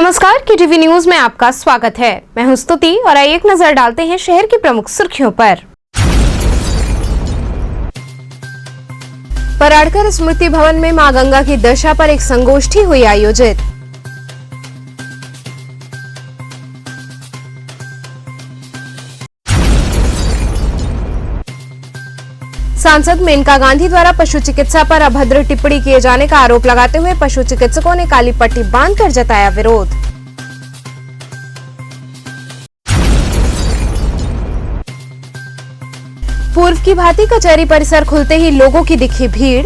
नमस्कार, KTV news में आपका स्वागत है। मैं हूं स्तुति और आइए एक नजर डालते हैं शहर की प्रमुख सुर्खियों पर। पराड़कर स्मृति भवन में मां गंगा की दशा पर एक संगोष्ठी हुई आयोजित। सांसद मेनका गांधी द्वारा पशु चिकित्सा पर अभद्र टिप्पणी किए जाने का आरोप लगाते हुए पशु चिकित्सकों ने काली पट्टी बांधकर जताया विरोध। पूर्व की भांति कचहरी परिसर खुलते ही लोगों की दिखी भीड़।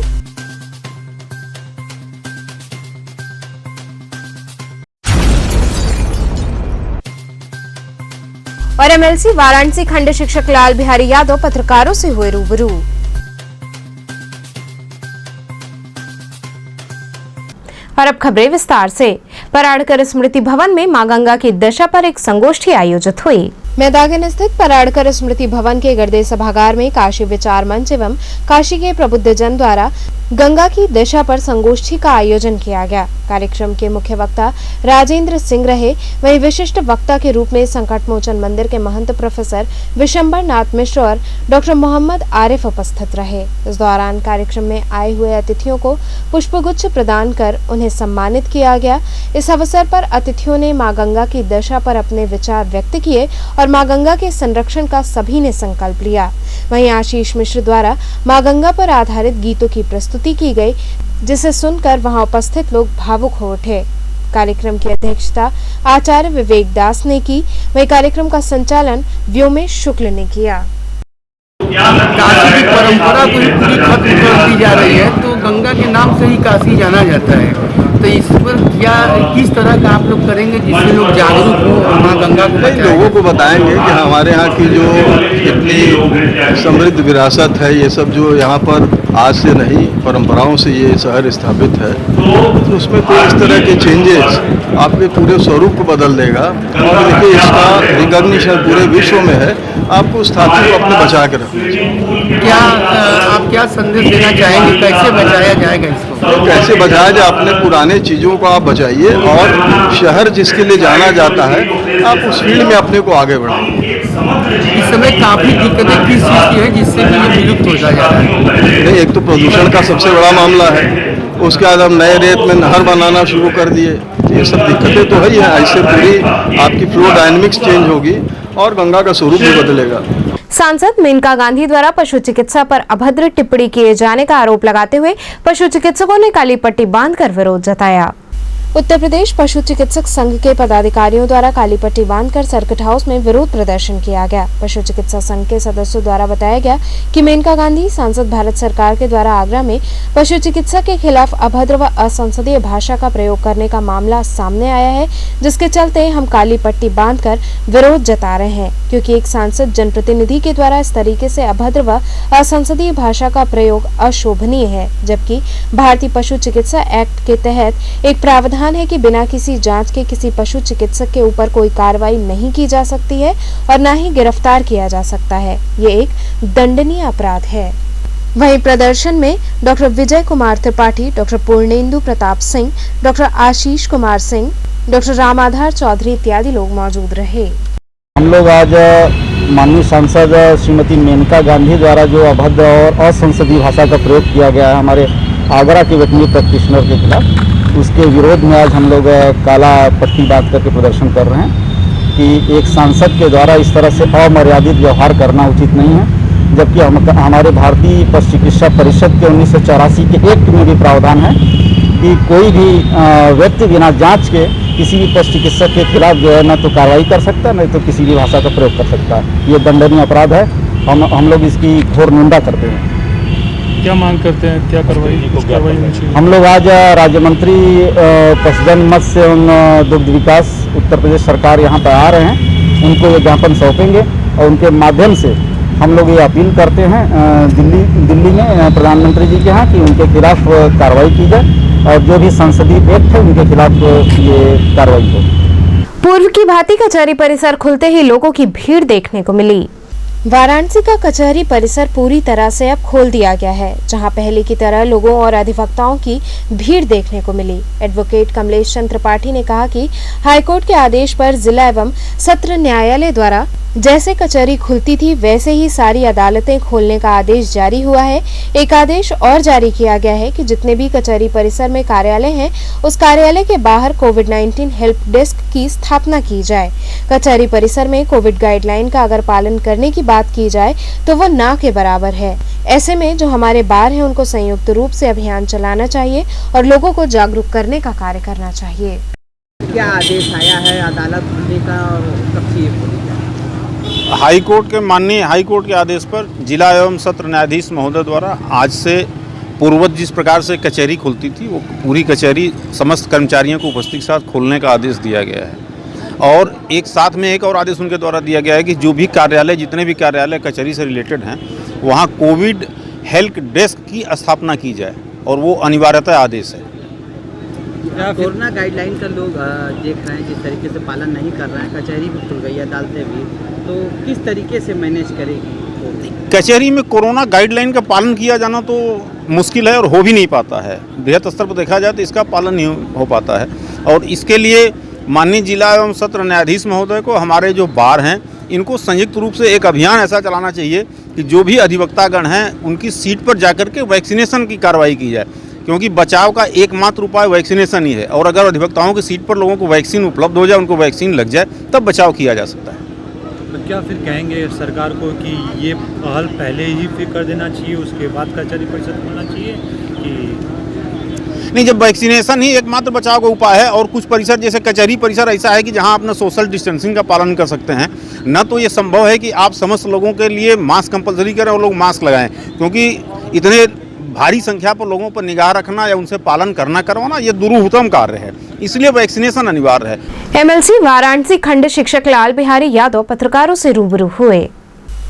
और एमएलसी वाराणसी खंड शिक्षक लाल बिहारी यादव पत्रकारों से हुए रूबरू। और अब खबरें विस्तार से। पराड़कर स्मृति भवन में मां गंगा की दशा पर एक संगोष्ठी आयोजित हुई। मैदागन स्थित पराड़कर स्मृति भवन के गर्दे सभागार में काशी विचार मंच एवं काशी के प्रबुद्ध जन द्वारा गंगा की दशा पर संगोष्ठी का आयोजन किया गया। कार्यक्रम के मुख्य वक्ता राजेंद्र सिंह रहे, वहीं विशिष्ट वक्ता के रूप में संकट मोचन मंदिर के महंत प्रोफेसर विशंबर नाथ मिश्र और डॉक्टर मोहम्मद आरिफ उपस्थित रहे। इस दौरान कार्यक्रम में आए हुए अतिथियों को पुष्पगुच्छ प्रदान कर उन्हें सम्मानित किया गया। इस अवसर पर अतिथियों ने मां गंगा की दशा पर अपने विचार व्यक्त किए और मां गंगा के संरक्षण का सभी ने संकल्प लिया। वहीं आशीष मिश्र द्वारा मां गंगा पर आधारित गीतों की प्रस्तुति की गई, जिसे सुनकर वहां उपस्थित लोग भावुक हो उठे। कार्यक्रम की अध्यक्षता आचार्य विवेक दास ने की, वहीं कार्यक्रम का संचालन व्योमेश शुक्ल ने किया। काशी की परंपरा को ही पूरी खत्म कर दी जा रही है, तो गंगा के नाम से ही काशी जाना जाता है। तो इस पर क्या किस तरह का आप लोग करेंगे जिससे लोग जागरूक हो मां गंगा को बचाएं? लोगों को बताएंगे कि हमारे यहाँ की जो इतनी समृद्ध विरासत है, ये सब जो यहाँ पर आज से नहीं परंपराओं से ये शहर स्थापित है, तो उसमें कोई इस तरह के चेंजेस आपके पूरे स्वरूप को बदल देगा। और देखिए, इसका रिकॉग्निशन पूरे विश्व में है, आपको उस स्थापित को अपने बचा के रखना चाहिए। क्या आप क्या संदेश देना चाहेंगे, कैसे बचाया जाएगा इसको? कैसे बचाया जाए? अपने पुराने चीज़ों को आप बचाइए और शहर जिसके लिए जाना जाता है, आप उस फील्ड में अपने को आगे बढ़ाइए। इस समय काफ़ी दिक्कतें किस चीज़ की है जिससे कि ये विलुप्त होता जा रहा है? एक तो प्रदूषण का सबसे बड़ा मामला है, उसके बाद हम नए रेत में नहर बनाना शुरू कर दिए। ये सब दिक्कतें तो है ही है। ऐसे पूरी आपकी फ्लो डायनेमिक्स चेंज होगी और गंगा का स्वरूप भी बदलेगा। सांसद मेनका गांधी द्वारा पशु चिकित्सा पर अभद्र टिप्पणी किए जाने का आरोप लगाते हुए पशु चिकित्सकों ने काली पट्टी बांधकर विरोध जताया। उत्तर प्रदेश पशु चिकित्सक संघ के पदाधिकारियों द्वारा काली पट्टी बांधकर सर्किट हाउस में विरोध प्रदर्शन किया गया। पशु चिकित्सा संघ के सदस्यों द्वारा बताया गया कि मेनका गांधी सांसद भारत सरकार के द्वारा आगरा में पशु चिकित्सा के खिलाफ अभद्र व असंसदीय भाषा का प्रयोग करने का मामला सामने आया है, जिसके चलते हम काली पट्टी बांधकर विरोध जता रहे हैं, क्योंकि एक सांसद जनप्रतिनिधि के द्वारा इस तरीके से अभद्र व असंसदीय भाषा का प्रयोग अशोभनीय है। जबकि भारतीय पशु चिकित्सा एक्ट के तहत एक प्रावधान है कि बिना किसी जांच के किसी पशु चिकित्सक के ऊपर कोई कार्रवाई नहीं की जा सकती है और न ही गिरफ्तार किया जा सकता है। ये एक दंडनीय अपराध है। वहीं प्रदर्शन में doctor Vijay Kumar Tripathi, doctor Purnendu Pratap Singh, doctor Ashish Kumar Singh, doctor Ramadhar Chaudhary इत्यादि लोग मौजूद रहे। हम लोग आज माननीय सांसद श्रीमती मेनका गांधी द्वारा जो अभद्र और असंसदीय भाषा का प्रयोग किया गया है हमारे आगरा के वेटनरी प्रैक्टिशनर के खिलाफ, उसके विरोध में आज हम लोग काला पट्टी बांध करके प्रदर्शन कर रहे हैं कि एक सांसद के द्वारा इस तरह से अमर्यादित व्यवहार करना उचित नहीं है। जबकि हमारे भारतीय पशु चिकित्सा परिषद के 1984 के एक्ट में भी प्रावधान है कि कोई भी व्यक्ति बिना जांच के किसी भी पशु चिकित्सक के खिलाफ जो है न तो कार्रवाई कर सकता है, न तो किसी भी भाषा का प्रयोग कर सकता है। ये दंडनीय अपराध है। हम लोग इसकी घोर निंदा करते हैं। क्या मांग करते हैं, क्या कार्रवाई होनी चाहिए? हम लोग आज राज्य मंत्री पशुधन मत्स्य एवं दुग्ध विकास उत्तर प्रदेश सरकार यहाँ पर आ रहे हैं, उनको ये ज्ञापन सौंपेंगे और उनके माध्यम से हम लोग ये अपील करते हैं दिल्ली में प्रधानमंत्री जी के यहाँ कि उनके खिलाफ कार्रवाई की जाए और जो भी संसदीय एक्ट है उनके खिलाफ ये कार्रवाई हो। पूर्व की भांति कचहरी परिसर खुलते ही लोगों की भीड़ देखने को मिली। वाराणसी का कचहरी परिसर पूरी तरह से अब खोल दिया गया है, जहां पहले की तरह लोगों और अधिवक्ताओं की भीड़ देखने को मिली। एडवोकेट कमलेश चंद्र त्रिपाठी ने कहा कि हाईकोर्ट के आदेश पर जिला एवं सत्र न्यायालय द्वारा जैसे कचहरी खुलती थी वैसे ही सारी अदालतें खोलने का आदेश जारी हुआ है। एक आदेश और जारी किया गया है कि जितने भी कचहरी परिसर में कार्यालय हैं, उस कार्यालय के बाहर कोविड-19 हेल्प डेस्क की स्थापना की जाए। कचहरी परिसर में कोविड गाइडलाइन का अगर पालन करने की बात की जाए तो वो ना के बराबर है। ऐसे में जो हमारे बार हैं उनको संयुक्त रूप से अभियान चलाना चाहिए और लोगों को जागरूक करने का कार्य करना चाहिए। क्या आदेश आया है अदालत खुलने का और कब से ये खुलेगा? माननीय हाईकोर्ट के आदेश पर जिला एवं सत्र न्यायाधीश महोदय द्वारा आज से पूर्ववत जिस प्रकार से कचहरी खुलती थी वो पूरी कचहरी समस्त कर्मचारियों को उपस्थिति के साथ खोलने का आदेश दिया गया है। और एक साथ में एक और आदेश उनके द्वारा दिया गया है कि जो भी कार्यालय जितने भी कार्यालय कचहरी से रिलेटेड हैं वहाँ कोविड हेल्प डेस्क की स्थापना की जाए और वो अनिवार्यता आदेश है। कोरोना गाइडलाइन का लोग देख रहे हैं जिस तरीके से पालन नहीं कर रहे हैं, कचहरी भी खुल गई है, अदालतें भी, तो किस तरीके से मैनेज करेगी? कचहरी में कोरोना गाइडलाइन का पालन किया जाना तो मुश्किल है और हो भी नहीं पाता है। बृहत स्तर पर देखा जाए तो इसका पालन नहीं हो पाता है और इसके लिए माननीय जिला एवं सत्र न्यायाधीश महोदय को हमारे जो बार हैं इनको संयुक्त रूप से एक अभियान ऐसा चलाना चाहिए कि जो भी अधिवक्तागण हैं उनकी सीट पर जाकर के वैक्सीनेशन की कार्रवाई की जाए, क्योंकि बचाव का एकमात्र उपाय वैक्सीनेशन ही है। और अगर अधिवक्ताओं की सीट पर लोगों को वैक्सीन उपलब्ध हो जाए, उनको वैक्सीन लग जाए, तब बचाव किया जा सकता है। तो क्या फिर कहेंगे सरकार को कि ये पहल पहले ही फिर कर देना चाहिए, उसके बाद कचहरी परिषद खोलना चाहिए कि नहीं? जब वैक्सीनेशन ही एकमात्र बचाव का उपाय है और कुछ परिसर जैसे कचहरी परिसर ऐसा है कि जहां अपना सोशल डिस्टेंसिंग का पालन कर सकते हैं, न तो ये संभव है कि आप समस्त लोगों के लिए मास्क कंपलसरी करें और लोग मास्क लगाएं, क्योंकि इतने भारी संख्या पर लोगों पर निगाह रखना या उनसे पालन करवाना ये दुरूहतम कार्य है, इसलिए वैक्सीनेशन अनिवार्य है। एमएलसी वाराणसी खंड शिक्षक लाल बिहारी यादव पत्रकारों से रूबरू हुए।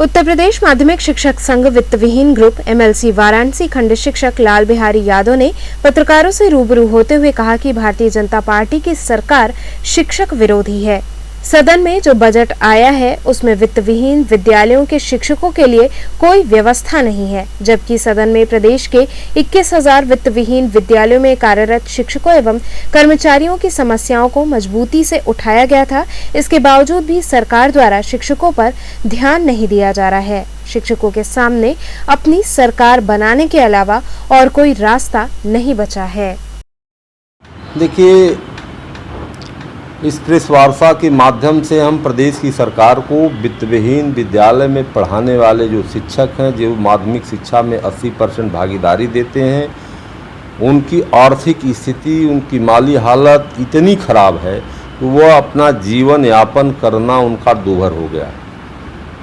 उत्तर प्रदेश माध्यमिक शिक्षक संघ वित्त विहीन ग्रुप एमएलसी वाराणसी खंड शिक्षक लाल बिहारी यादव ने पत्रकारों से रूबरू होते हुए कहा कि भारतीय जनता पार्टी की सरकार शिक्षक विरोधी है। सदन में जो बजट आया है उसमें वित्त विहीन विद्यालयों के शिक्षकों के लिए कोई व्यवस्था नहीं है, जबकि सदन में प्रदेश के 21,000 वित्त विहीन विद्यालयों में कार्यरत शिक्षकों एवं कर्मचारियों की समस्याओं को मजबूती से उठाया गया था। इसके बावजूद भी सरकार द्वारा शिक्षकों पर ध्यान नहीं दिया जा रहा है। शिक्षकों के सामने अपनी सरकार बनाने के अलावा और कोई रास्ता नहीं बचा है। देखिए, इस प्रेस वार्ता के माध्यम से हम प्रदेश की सरकार को वित्त विहीन विद्यालय में पढ़ाने वाले जो शिक्षक हैं, जो माध्यमिक शिक्षा में 80% भागीदारी देते हैं, उनकी आर्थिक स्थिति, उनकी माली हालत इतनी खराब है कि वो अपना जीवन यापन करना उनका दूभर हो गया है।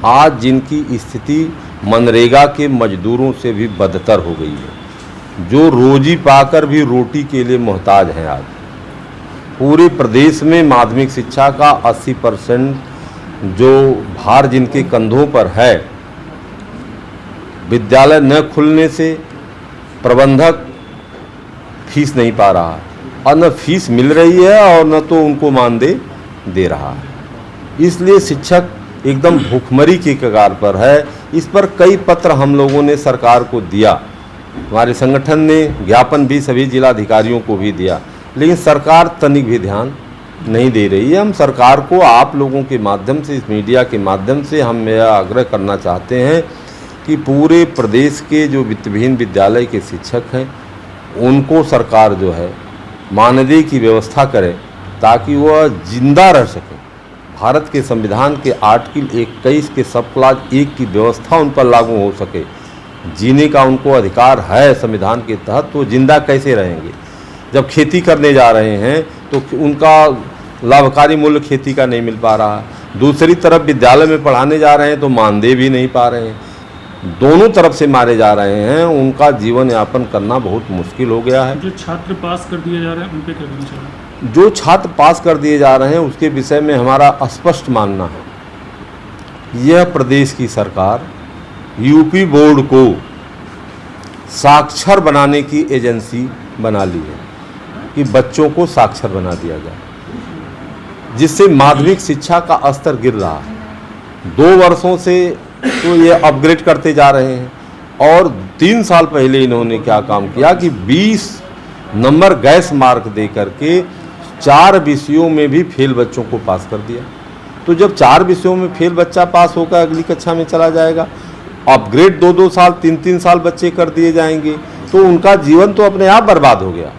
आज जिनकी स्थिति मनरेगा के मजदूरों से भी बदतर हो गई है, जो रोजी पाकर भी रोटी के लिए मोहताज हैं। आज पूरे प्रदेश में माध्यमिक शिक्षा का 80% जो भार जिनके कंधों पर है, विद्यालय न खुलने से प्रबंधक फीस नहीं पा रहा है और न फीस मिल रही है और न तो उनको मानदेय दे रहा है। इसलिए शिक्षक एकदम भूखमरी के कगार पर है। इस पर कई पत्र हम लोगों ने सरकार को दिया, हमारे संगठन ने ज्ञापन भी सभी जिलाधिकारियों को भी दिया, लेकिन सरकार तनिक भी ध्यान नहीं दे रही है। हम सरकार को आप लोगों के माध्यम से, इस मीडिया के माध्यम से हम यह आग्रह करना चाहते हैं कि पूरे प्रदेश के जो वित्त विहीन विद्यालय के शिक्षक हैं उनको सरकार जो है मानदेय की व्यवस्था करे ताकि वह जिंदा रह सकें। भारत के संविधान के आर्टिकल 21 के सब क्लास 1 की व्यवस्था उन पर लागू हो सके। जीने का उनको अधिकार है संविधान के तहत, तो जिंदा कैसे रहेंगे? जब खेती करने जा रहे हैं तो उनका लाभकारी मूल्य खेती का नहीं मिल पा रहा, दूसरी तरफ विद्यालय में पढ़ाने जा रहे हैं तो मानदेय भी नहीं पा रहे हैं। दोनों तरफ से मारे जा रहे हैं, उनका जीवन यापन करना बहुत मुश्किल हो गया है। जो छात्र पास कर दिए जा रहे हैं उन पे क्या करना चाहिए? जो छात्र पास कर दिए जा रहे हैं उसके विषय में हमारा स्पष्ट मानना है, यह प्रदेश की सरकार यूपी बोर्ड को साक्षर बनाने की एजेंसी बना ली है कि बच्चों को साक्षर बना दिया जाए, जिससे माध्यमिक शिक्षा का स्तर गिर रहा है। 2 वर्षों से तो ये अपग्रेड करते जा रहे हैं। और 3 साल पहले इन्होंने क्या काम किया कि 20 नंबर गैस मार्क दे करके 4 विषयों में भी फेल बच्चों को पास कर दिया। तो जब 4 विषयों में फेल बच्चा पास होकर अगली कक्षा में चला जाएगा, अपग्रेड 2-2 साल 3-3 साल बच्चे कर दिए जाएंगे, तो उनका जीवन तो अपने आप बर्बाद हो गया।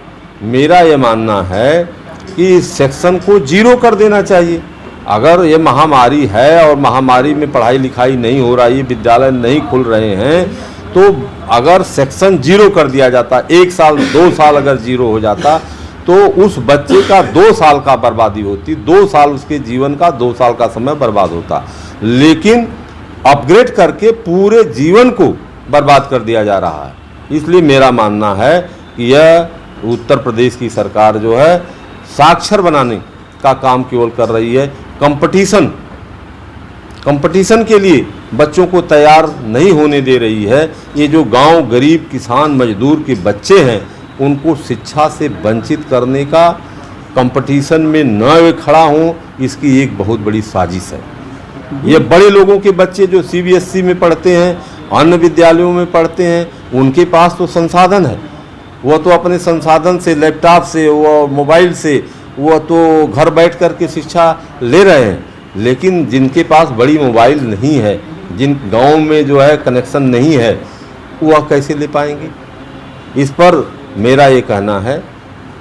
मेरा ये मानना है कि इस सेक्शन को 0 कर देना चाहिए। अगर ये महामारी है और महामारी में पढ़ाई लिखाई नहीं हो रही, विद्यालय नहीं खुल रहे हैं, तो अगर सेक्शन 0 कर दिया जाता, 1 साल 2 साल अगर 0 हो जाता, तो उस बच्चे का 2 साल का बर्बादी होती, 2 साल उसके जीवन का 2 साल का समय बर्बाद होता। लेकिन अपग्रेड करके पूरे जीवन को बर्बाद कर दिया जा रहा है। इसलिए मेरा मानना है कि यह उत्तर प्रदेश की सरकार जो है साक्षर बनाने का काम केवल कर रही है, कंपटीशन के लिए बच्चों को तैयार नहीं होने दे रही है। ये जो गांव गरीब किसान मजदूर के बच्चे हैं, उनको शिक्षा से वंचित करने का, कंपटीशन में न वे खड़ा हों, इसकी एक बहुत बड़ी साजिश है। ये बड़े लोगों के बच्चे जो CBSE में पढ़ते हैं, अन्य विद्यालयों में पढ़ते हैं, उनके पास तो संसाधन है, वह तो अपने संसाधन से, लैपटॉप से, वह मोबाइल से, वह तो घर बैठ कर के शिक्षा ले रहे हैं। लेकिन जिनके पास बड़ी मोबाइल नहीं है, जिन गाँव में जो है कनेक्शन नहीं है, वह कैसे ले पाएंगे? इस पर मेरा ये कहना है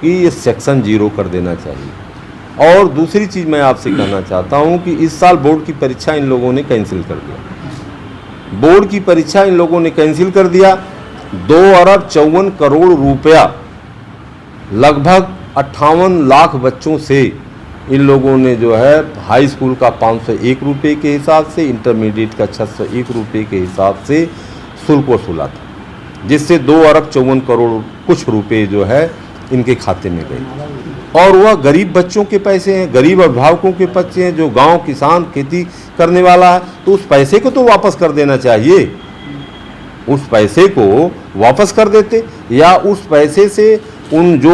कि ये सेक्शन 0 कर देना चाहिए। और दूसरी चीज़ मैं आपसे कहना चाहता हूँ कि इस साल बोर्ड की परीक्षा इन लोगों ने कैंसिल कर दिया। बोर्ड की परीक्षा इन लोगों ने कैंसिल कर दिया। 2 अरब 54 करोड़ रुपया, लगभग 58 लाख बच्चों से इन लोगों ने जो है हाई स्कूल का 501 रुपये के हिसाब से, इंटरमीडिएट का 601 रुपये के हिसाब से शुल्क वसूला था, जिससे 2 अरब 54 करोड़ कुछ रुपए जो है इनके खाते में गए। और वह गरीब बच्चों के पैसे हैं, गरीब अभिभावकों के बच्चे हैं, जो गांव किसान खेती करने वाला है, तो उस पैसे को तो वापस कर देना चाहिए। उस पैसे को वापस कर देते, या उस पैसे से उन जो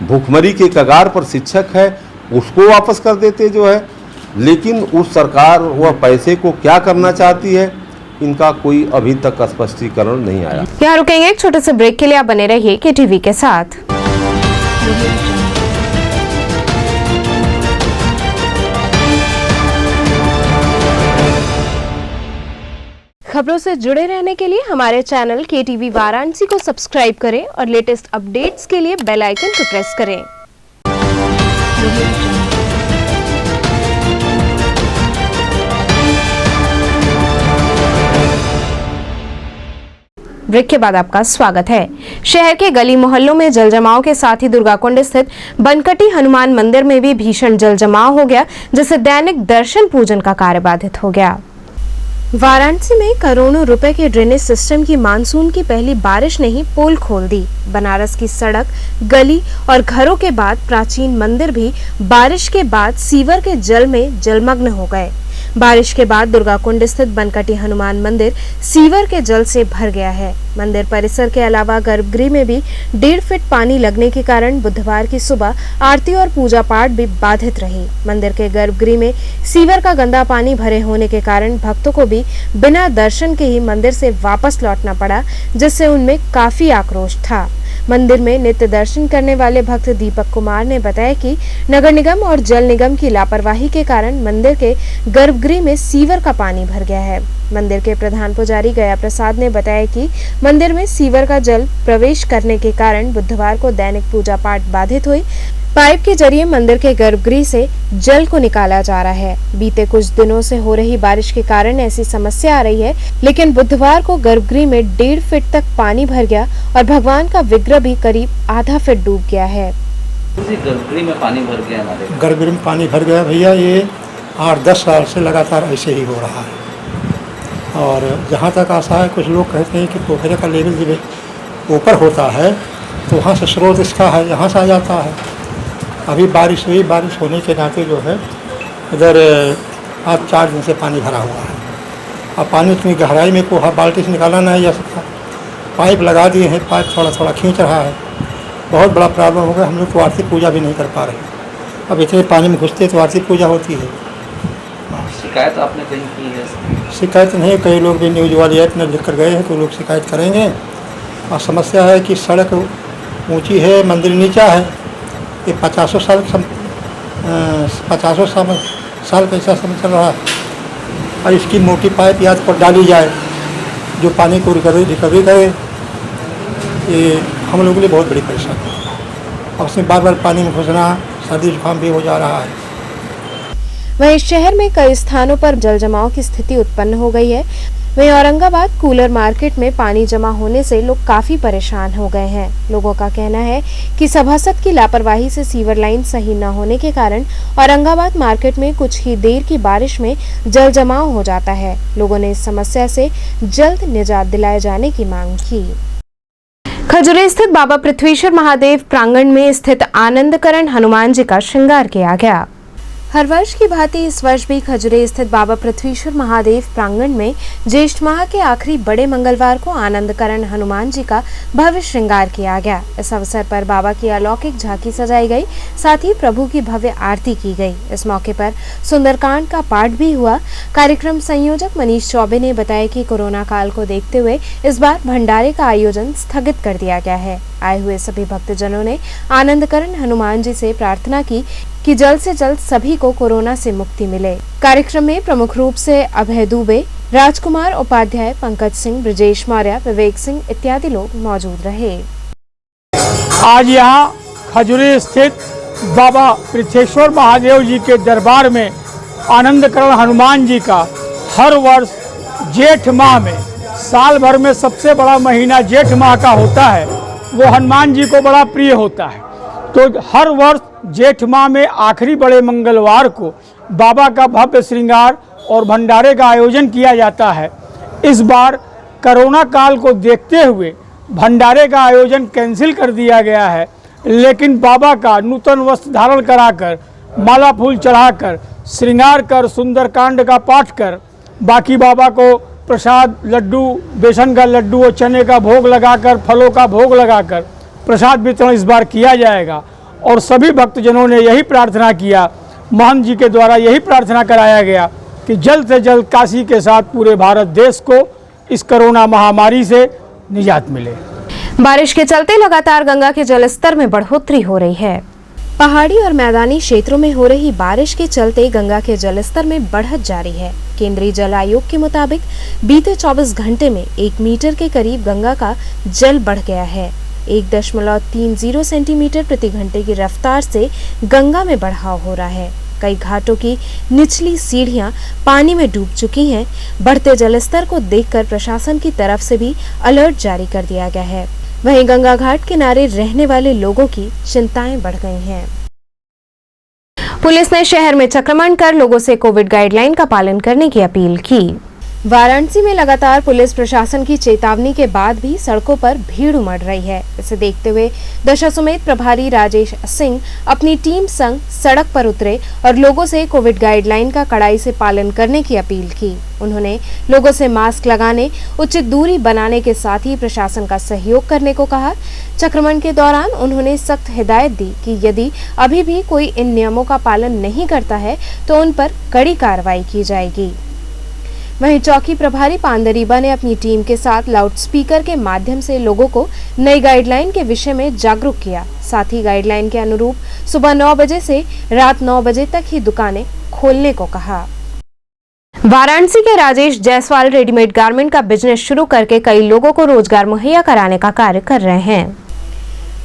भूखमरी के कगार पर शिक्षक है उसको वापस कर देते जो है। लेकिन उस सरकार वह पैसे को क्या करना चाहती है, इनका कोई अभी तक स्पष्टीकरण नहीं आया। यहाँ रुकेंगे एक छोटे से ब्रेक के लिए, आप बने रहिए KTV के साथ। खबरों से जुड़े रहने के लिए हमारे चैनल KTV वाराणसी को सब्सक्राइब करें और लेटेस्ट अपडेट्स के लिए बेल आइकन को प्रेस करें। ब्रेक के बाद आपका स्वागत है। शहर के गली मोहल्लों में जल जमाव के साथ ही दुर्गाकुंड स्थित बनकटी हनुमान मंदिर में भी भीषण जल जमाव हो गया, जिससे दैनिक दर्शन पूजन का कार्य बाधित हो गया। वाराणसी में करोड़ों रुपए के ड्रेनेज सिस्टम की मानसून की पहली बारिश ने ही पोल खोल दी। बनारस की सड़क, गली और घरों के बाद प्राचीन मंदिर भी बारिश के बाद सीवर के जल में जलमग्न हो गए। बारिश के बाद दुर्गाकुंड स्थित बनकटी हनुमान मंदिर सीवर के जल से भर गया है। मंदिर परिसर के अलावा गर्भगृह में भी 1.5 फीट पानी लगने के कारण बुधवार की सुबह आरती और पूजा पाठ भी बाधित रही। मंदिर के गर्भगृह में सीवर का गंदा पानी भरे होने के कारण भक्तों को भी बिना दर्शन के ही मंदिर से वापस लौटना पड़ा, जिससे उनमें काफी आक्रोश था। मंदिर में नित्य दर्शन करने वाले भक्त दीपक कुमार ने बताया कि नगर निगम और जल निगम की लापरवाही के कारण मंदिर के गर्भगृह में सीवर का पानी भर गया है। मंदिर के प्रधान पुजारी गया प्रसाद ने बताया कि मंदिर में सीवर का जल प्रवेश करने के कारण बुधवार को दैनिक पूजा पाठ बाधित हुई। पाइप के जरिए मंदिर के गर्भगृह से जल को निकाला जा रहा है। बीते कुछ दिनों से हो रही बारिश के कारण ऐसी समस्या आ रही है, लेकिन बुधवार को गर्भगृह में 1.5 फीट तक पानी भर गया और भगवान का विग्रह भी करीब आधा फीट डूब गया है। गर्भगृह में पानी भर गया, हमारे गर्भगृह में पानी भर गया भैया। ये 8-10 साल से लगातार ऐसे ही हो रहा है। और जहाँ तक आशा है, कुछ लोग कहते हैं कि पोखरे का लेवल जब ऊपर होता है तो वहाँ से स्रोत इसका है, यहाँ से आ जाता है। अभी बारिश हुई, बारिश होने के नाते जो है इधर आज 4 दिन से पानी भरा हुआ है। अब पानी इतनी गहराई में को बाल्टी से निकाला नहीं जा सकता। पाइप लगा दिए हैं, पाइप थोड़ा थोड़ा खींच रहा है। बहुत बड़ा प्रॉब्लम हो गया। हम लोग तो आरती पूजा भी नहीं कर पा रहे। अब इतने पानी में घुसते तो आरती पूजा होती है। शिकायत आपने कहीं की है? शिकायत नहीं, कई लोग भी न्यूज़ वाले ऐप में लिख कर गए हैं तो लोग शिकायत करेंगे। और समस्या है कि सड़क ऊंची है, मंदिर नीचा है। ये 50 साल कैसा समय चल रहा है। और इसकी मोटी पाइप याद पर डाली जाए जो पानी को रिकवरी करे। ये हम लोगों के लिए बहुत बड़ी परेशानी है। और उसमें बार बार पानी में घुसना, सर्दी जुकाम भी हो जा रहा है। वहीं शहर में कई स्थानों पर जल जमाव की स्थिति उत्पन्न हो गई है। वहीं औरंगाबाद कूलर मार्केट में पानी जमा होने से लोग काफी परेशान हो गए हैं। लोगों का कहना है कि सभासद की लापरवाही से सीवर लाइन सही न होने के कारण औरंगाबाद मार्केट में कुछ ही देर की बारिश में जल जमाव हो जाता है। लोगों ने इस समस्या से जल्द निजात दिलाए जाने की मांग की। खजुरे स्थित बाबा पृथ्वीश्वर महादेव प्रांगण में स्थित आनंदकरण हनुमान जी का श्रृंगार किया गया। हर वर्ष की भांति इस वर्ष भी खजुरे स्थित बाबा पृथ्वीश्वर महादेव प्रांगण में ज्येष्ठ माह के आखिरी बड़े मंगलवार को आनंदकरण हनुमान जी का भव्य श्रृंगार किया गया। इस अवसर पर बाबा की अलौकिक झांकी सजाई गई, साथ ही प्रभु की भव्य आरती की गई। इस मौके पर सुंदरकांड का पाठ भी हुआ। कार्यक्रम संयोजक मनीष चौबे ने बताया कि कोरोना काल को देखते हुए इस बार भंडारे का आयोजन स्थगित कर दिया गया है। आए हुए सभी भक्तजनों ने आनंदकरण हनुमान जी से प्रार्थना की कि जल्द से जल्द सभी को कोरोना से मुक्ति मिले। कार्यक्रम में प्रमुख रूप से अभय दुबे, राजकुमार उपाध्याय, पंकज सिंह, ब्रजेश मौर्य, विवेक सिंह इत्यादि लोग मौजूद रहे। आज यहाँ खजुरे स्थित बाबा पृथ्वीश्वर महादेव जी के दरबार में आनंदकरण हनुमान जी का हर वर्ष जेठ माह में, साल भर में सबसे बड़ा महीना जेठ माह का होता है, वो हनुमान जी को बड़ा प्रिय होता है। तो हर वर्ष जेठ माह में आखिरी बड़े मंगलवार को बाबा का भव्य श्रृंगार और भंडारे का आयोजन किया जाता है। इस बार कोरोना काल को देखते हुए भंडारे का आयोजन कैंसिल कर दिया गया है, लेकिन बाबा का नूतन वस्त्र धारण कराकर, माला फूल चढ़ाकर, श्रृंगार कर, सुंदरकांड का पाठ कर, बाकी बाबा को प्रसाद, लड्डू, बेसन का लड्डू और चने का भोग लगाकर, फलों का भोग लगाकर प्रसाद वितरण इस बार किया जाएगा। और सभी भक्तजनों ने यही प्रार्थना किया, महंत जी के द्वारा यही प्रार्थना कराया गया कि जल्द से जल्द काशी के साथ पूरे भारत देश को इस कोरोना महामारी से निजात मिले। बारिश के चलते लगातार गंगा के जलस्तर में बढ़ोतरी हो रही है। पहाड़ी और मैदानी क्षेत्रों में हो रही बारिश के चलते गंगा के जलस्तर में बढ़त जारी है। केंद्रीय जल आयोग के मुताबिक बीते 24 घंटे में 1 मीटर के करीब गंगा का जल बढ़ गया है। 1.30 सेंटीमीटर प्रति घंटे की रफ्तार से गंगा में बढ़ाव हो रहा है। कई घाटों की निचली सीढ़ियां पानी में डूब चुकी हैं। बढ़ते जलस्तर को देखकर प्रशासन की तरफ से भी अलर्ट जारी कर दिया गया है। वहीं गंगा घाट किनारे रहने वाले लोगों की चिंताएं बढ़ गई हैं। पुलिस ने शहर में चक्रमण कर लोगों से कोविड गाइडलाइन का पालन करने की अपील की। वाराणसी में लगातार पुलिस प्रशासन की चेतावनी के बाद भी सड़कों पर भीड़ उमड़ रही है। इसे देखते हुए दशाश्वमेध प्रभारी राजेश सिंह अपनी टीम संग सड़क पर उतरे और लोगों से कोविड गाइडलाइन का कड़ाई से पालन करने की अपील की। उन्होंने लोगों से मास्क लगाने, उचित दूरी बनाने के साथ ही प्रशासन का सहयोग करने को कहा। चक्रमण के दौरान उन्होंने सख्त हिदायत दी कि यदि अभी भी कोई इन नियमों का पालन नहीं करता है तो उन पर कड़ी कार्रवाई की जाएगी। वहीं चौकी प्रभारी पांदरीबा ने अपनी टीम के साथ लाउडस्पीकर के माध्यम से लोगों को नई गाइडलाइन के विषय में जागरूक किया। साथ ही गाइडलाइन के अनुरूप सुबह 9 बजे से रात 9 बजे तक ही दुकानें खोलने को कहा। वाराणसी के राजेश जायसवाल रेडीमेड गारमेंट का बिजनेस शुरू करके कई लोगों को रोजगार मुहैया कराने का कार्य कर रहे हैं।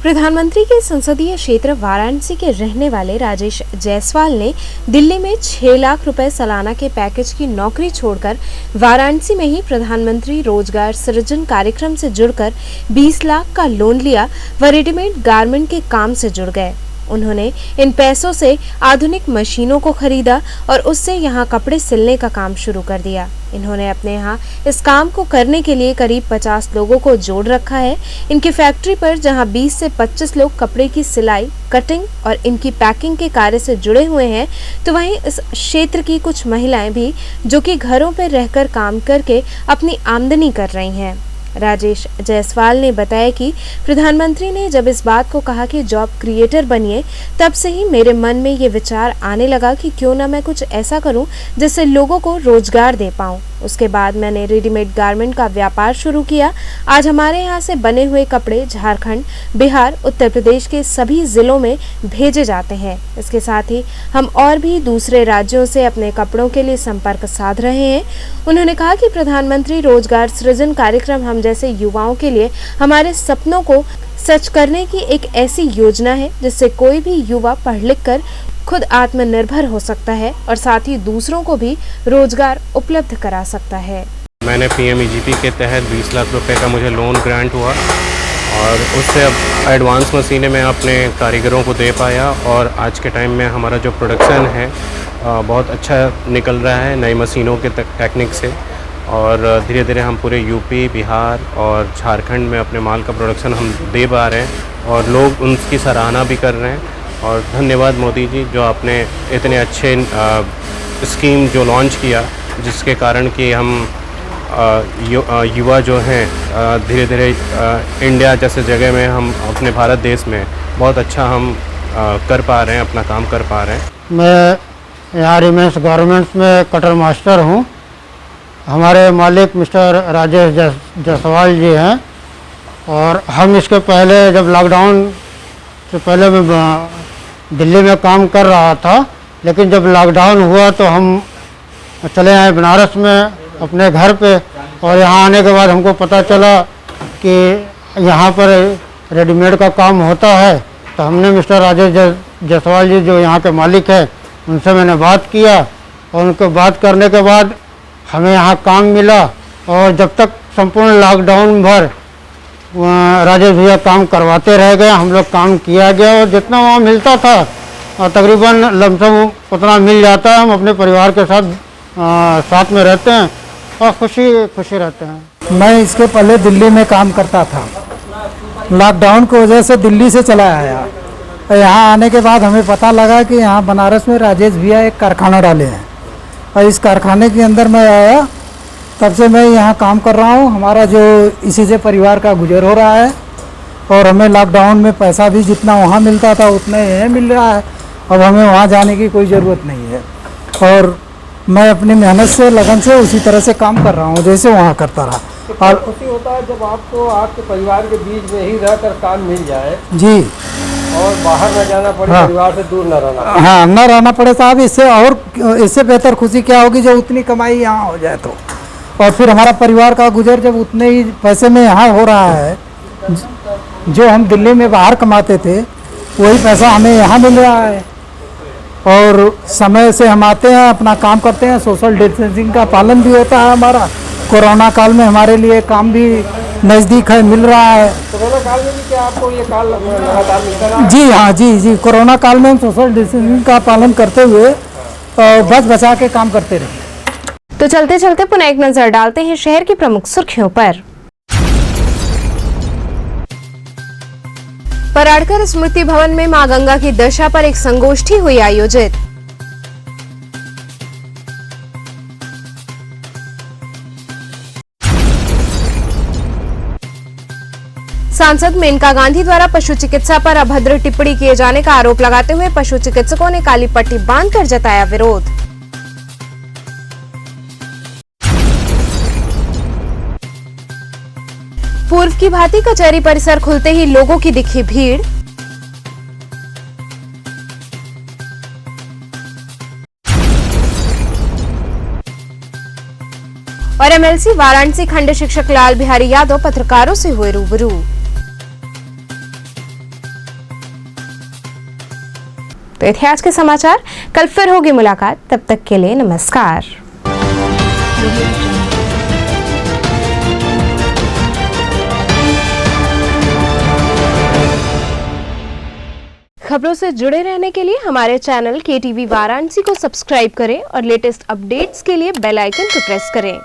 प्रधानमंत्री के संसदीय क्षेत्र वाराणसी के रहने वाले राजेश जायसवाल ने दिल्ली में 6 लाख रुपए सालाना के पैकेज की नौकरी छोड़कर वाराणसी में ही प्रधानमंत्री रोजगार सृजन कार्यक्रम से जुड़कर 20 लाख का लोन लिया व रेडीमेड गारमेंट के काम से जुड़ गए। उन्होंने इन पैसों से आधुनिक मशीनों को खरीदा और उससे यहाँ कपड़े सिलने का काम शुरू कर दिया। इन्होंने अपने यहाँ इस काम को करने के लिए करीब 50 लोगों को जोड़ रखा है। इनकी फैक्ट्री पर जहाँ 20 से 25 लोग कपड़े की सिलाई, कटिंग और इनकी पैकिंग के कार्य से जुड़े हुए हैं, तो वहीं इस क्षेत्र की कुछ महिलाएं भी जो कि घरों पर रहकर काम करके अपनी आमदनी कर रही हैं। राजेश जायसवाल ने बताया कि प्रधानमंत्री ने जब इस बात को कहा कि जॉब क्रिएटर बनिए, तब से ही मेरे मन में ये विचार आने लगा कि क्यों ना मैं कुछ ऐसा करूं जिससे लोगों को रोजगार दे पाऊं। उसके बाद मैंने रेडीमेड गारमेंट का व्यापार शुरू किया। आज हमारे यहाँ से बने हुए कपड़े झारखंड, बिहार, उत्तर प्रदेश के सभी जिलों में भेजे जाते हैं। इसके साथ ही हम और भी दूसरे राज्यों से अपने कपड़ों के लिए संपर्क साध रहे हैं। उन्होंने कहा कि प्रधानमंत्री रोजगार सृजन कार्यक्रम हम जैसे युवाओं के लिए हमारे सपनों को सच करने की एक ऐसी योजना है जिससे कोई भी युवा पढ़ लिख कर खुद आत्मनिर्भर हो सकता है और साथ ही दूसरों को भी रोजगार उपलब्ध करा सकता है। मैंने PMEGP के तहत 20 लाख रुपए का मुझे लोन ग्रांट हुआ और उससे अब एडवांस मशीनें मैं अपने कारीगरों को दे पाया और आज के टाइम में हमारा जो प्रोडक्शन है बहुत अच्छा निकल रहा है नई मशीनों के टेक्निक से और धीरे धीरे हम पूरे यूपी, बिहार और झारखंड में अपने माल का प्रोडक्शन हम दे पा रहे हैं और लोग उनकी सराहना भी कर रहे हैं। और धन्यवाद मोदी जी जो आपने इतने अच्छे स्कीम जो लॉन्च किया जिसके कारण कि हम युवा जो हैं धीरे धीरे इंडिया जैसे जगह में हम अपने भारत देश में बहुत अच्छा हम कर पा रहे हैं, अपना काम कर पा रहे हैं। मैं यहाँ रिमेंस गारमेंट्स में कटर मास्टर हूँ। हमारे मालिक मिस्टर राजेश जायसवाल जी हैं और हम इसके पहले जब लॉकडाउन से पहले मैं दिल्ली में काम कर रहा था, लेकिन जब लॉकडाउन हुआ तो हम चले आए बनारस में अपने घर पे और यहाँ आने के बाद हमको पता चला कि यहाँ पर रेडीमेड का काम होता है। तो हमने मिस्टर राजेश जायसवाल जी जो यहाँ के मालिक हैं उनसे मैंने बात किया और उनके बात करने के बाद हमें यहाँ काम मिला और जब तक संपूर्ण लॉकडाउन भर राजेश भैया काम करवाते रह गए। हम लोग काम किया गया और जितना वहाँ मिलता था तकरीबन लमसम उतना मिल जाता है। हम अपने परिवार के साथ में रहते हैं और खुशी रहते हैं। मैं इसके पहले दिल्ली में काम करता था, लॉकडाउन की वजह से दिल्ली से चला आया। यहाँ आने के बाद हमें पता लगा कि यहाँ बनारस में राजेश भैया एक कारखाना डाले हैं और इस कारखाने के अंदर मैं आया, तब से मैं यहाँ काम कर रहा हूँ। हमारा जो इसी से परिवार का गुजर हो रहा है और हमें लॉकडाउन में पैसा भी जितना वहाँ मिलता था उतना यहाँ मिल रहा है। अब हमें वहाँ जाने की कोई ज़रूरत नहीं है और मैं अपनी मेहनत से, लगन से उसी तरह से काम कर रहा हूँ जैसे वहाँ करता रहा। और खुशी होता है जब आपको आपके परिवार के बीच में ही रहकर काम मिल जाए जी और बाहर न जाना पड़े। हाँ, परिवार से दूर न रहना। हाँ, न रहना पड़े साहब। इससे बेहतर खुशी क्या होगी जो उतनी कमाई यहाँ हो जाए तो, और फिर हमारा परिवार का गुजर जब उतने ही पैसे में यहाँ हो रहा है, जो हम दिल्ली में बाहर कमाते थे वही पैसा हमें यहाँ मिल रहा है और समय से हम आते हैं, अपना काम करते हैं। सोशल डिस्टेंसिंग का पालन भी होता है हमारा। कोरोना काल में हमारे लिए काम भी नज़दीक है, मिल रहा है। कोरोना काल में भी क्या आपको ये काल लगातार मिलता रहा? जी हाँ, जी कोरोना काल में हम सोशल डिस्टेंसिंग का पालन करते हुए बच बचा के काम करते रहे। तो चलते चलते पुनः एक नजर डालते हैं शहर की प्रमुख सुर्खियों पर। पराड़कर स्मृति भवन में मां गंगा की दशा पर एक संगोष्ठी हुई आयोजित। सांसद मेनका गांधी द्वारा पशु चिकित्सा पर अभद्र टिप्पणी किए जाने का आरोप लगाते हुए पशु चिकित्सकों ने काली पट्टी बांधकर जताया विरोध। पूर्व की भांति कचहरी परिसर खुलते ही लोगों की दिखी भीड़। और MLC वाराणसी खंड शिक्षक लाल बिहारी यादव पत्रकारों से हुए रूबरू। तो ये थे आज के समाचार। कल फिर होगी मुलाकात, तब तक के लिए नमस्कार। खबरों से जुड़े रहने के लिए हमारे चैनल KTV वाराणसी को सब्सक्राइब करें और लेटेस्ट अपडेट्स के लिए बेल आइकन को प्रेस करें।